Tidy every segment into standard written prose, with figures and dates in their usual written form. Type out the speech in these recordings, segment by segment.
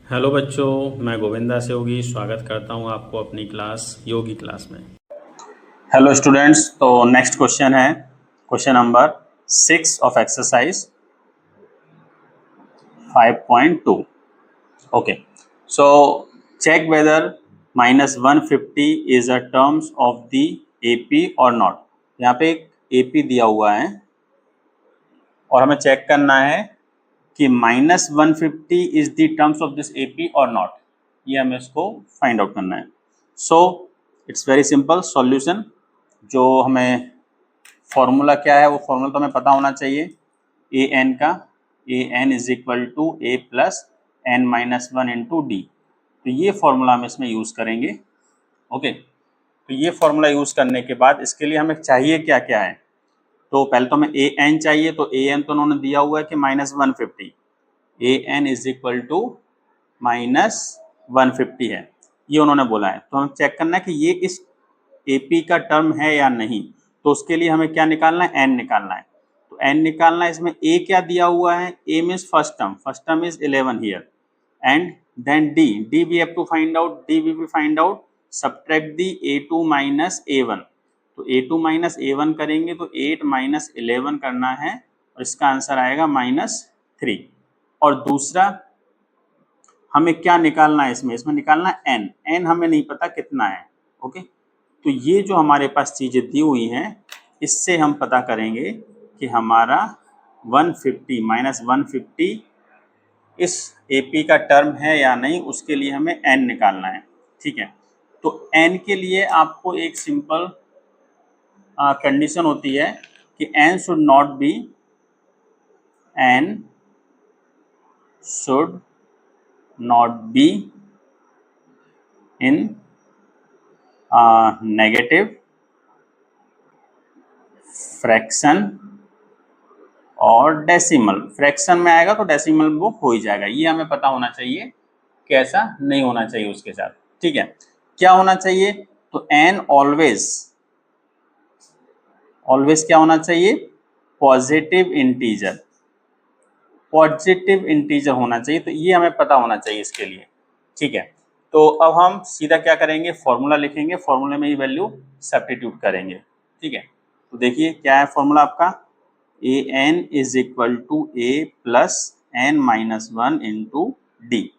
Hello बच्चों, मैं गोविंदा से योगी स्वागत करता हूं आपको अपनी क्लास योगी क्लास में। हेलो स्टूडेंट्स, तो नेक्स्ट क्वेश्चन है question number 6 of exercise 5.2. Okay, so check whether -150 is a terms of the AP और नॉट। यहाँ पे एक एपी दिया हुआ है और हमें चेक करना है कि -150 is the terms of this AP और नॉट। ये हमें इसको फाइंड आउट करना है। So it's very simple solution. जो हमें फॉर्मूला क्या है वो फॉर्मूला तो हमें पता होना चाहिए ए एन का। A N is equal to A plus N minus one into D. तो ये फॉर्मूला हम इसमें यूज़ करेंगे। ओके, तो ये फॉर्मूला यूज़ करने के बाद इसके लिए हमें चाहिए क्या क्या है। तो पहले तो हमें ए एन चाहिए। तो ए एन तो उन्होंने दिया हुआ है कि -150। ए एन इज इक्वल टू -150 है, ये उन्होंने बोला है। तो हमें चेक करना है कि ये इस एपी का टर्म है या नहीं। तो उसके लिए हमें क्या निकालना है, एन निकालना है। तो एन निकालना है। इसमें ए क्या दिया हुआ है, A means first term is 11 here and then D we have to find out. D we will find out subtract the a2 minus a1। तो a2 माइनस a1 करेंगे तो 8 माइनस 11 करना है और इसका आंसर आएगा -3। और दूसरा हमें क्या निकालना है, इसमें निकालना है एन। एन हमें नहीं पता कितना है। ओके, तो ये जो हमारे पास चीज़ें दी हुई हैं इससे हम पता करेंगे कि हमारा 150 -150 इस एपी का टर्म है या नहीं। उसके लिए हमें एन निकालना है। ठीक है, तो एन के लिए आपको एक सिंपल कंडीशन होती है कि n should not be in negative fraction और डेसिमल। फ्रैक्शन में आएगा तो डेसिमल वो हो ही जाएगा। ये हमें पता होना चाहिए कि ऐसा नहीं होना चाहिए उसके साथ। ठीक है, क्या होना चाहिए, तो एन ऑलवेज क्या होना चाहिए, पॉजिटिव इंटीजर होना चाहिए। तो ये हमें पता होना चाहिए इसके लिए। ठीक है, तो अब हम सीधा क्या करेंगे, फॉर्मूला लिखेंगे। फॉर्मूले में ये वैल्यू सब्स्टिट्यूट करेंगे। ठीक है, तो देखिए क्या है फॉर्मूला आपका, A N is equal to A plus N minus one into D.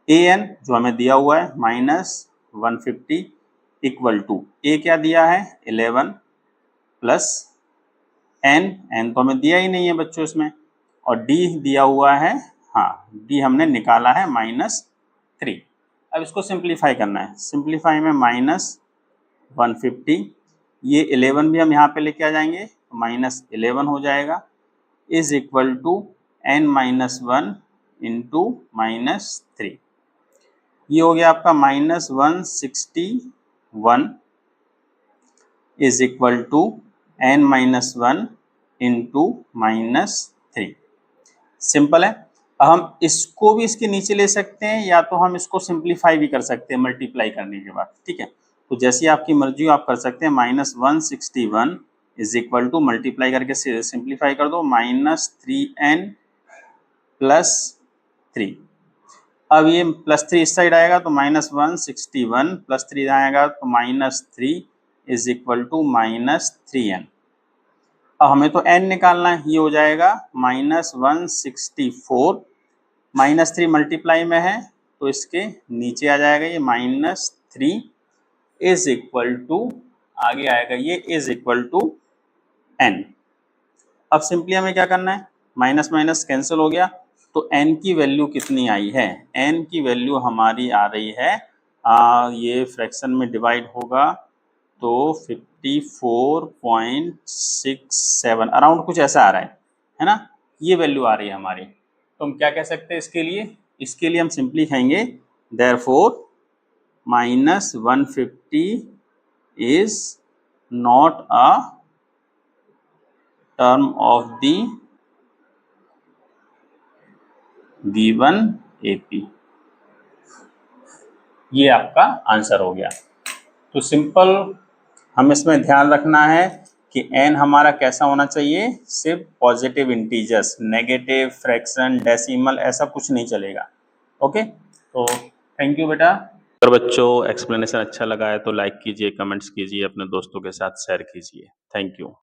A N जो हमें दिया हुआ है -150 इक्वल टू ए क्या दिया है 11 प्लस एन तो हमें दिया ही नहीं है बच्चों इसमें, और डी दिया हुआ है, हाँ डी हमने निकाला है -3। अब इसको सिंप्लीफाई करना है। सिंप्लीफाई में -150, ये 11 भी हम यहाँ पे लेके आ जाएंगे तो -11 हो जाएगा, is equal to n minus one into -3। ये हो गया आपका -161 is equal to n minus one into -3। Simple है। अब हम इसको भी इसके नीचे ले सकते हैं या तो हम इसको सिंप्लीफाई भी कर सकते हैं मल्टीप्लाई करने के बाद। ठीक है, तो जैसी आपकी मर्जी हो आप कर सकते हैं। -161 इज इक्वल टू मल्टीप्लाई करके सिंप्लीफाई कर दो -3n प्लस 3। अब ये +3 इस साइड आएगा तो -161 प्लस 3 आएगा तो -3 इज इक्वल टू -3n। अब हमें तो n निकालना है, ये हो जाएगा -164। -3 मल्टीप्लाई में है तो इसके नीचे आ जाएगा ये -3 इज इक्वल टू, आगे आएगा ये इज इक्वल टू n। अब सिंपली हमें क्या करना है, माइनस माइनस कैंसिल हो गया तो n की वैल्यू कितनी आई है, n की वैल्यू हमारी आ रही है, ये फ्रैक्शन में डिवाइड होगा तो 54.67 अराउंड कुछ ऐसा आ रहा है ना, ये वैल्यू आ रही है हमारी। तो हम क्या कह सकते हैं इसके लिए हम सिंपली कहेंगे therefore -150 is not a term of the V1 AP। ये आपका आंसर हो गया। तो सिंपल हम इसमें ध्यान रखना है कि n हमारा कैसा होना चाहिए, सिर्फ positive integers, negative fraction decimal ऐसा कुछ नहीं चलेगा। ओके, तो थैंक यू बेटा। अगर बच्चों एक्सप्लेनेशन अच्छा लगा है तो लाइक कीजिए, कमेंट्स कीजिए, अपने दोस्तों के साथ शेयर कीजिए। Thank you.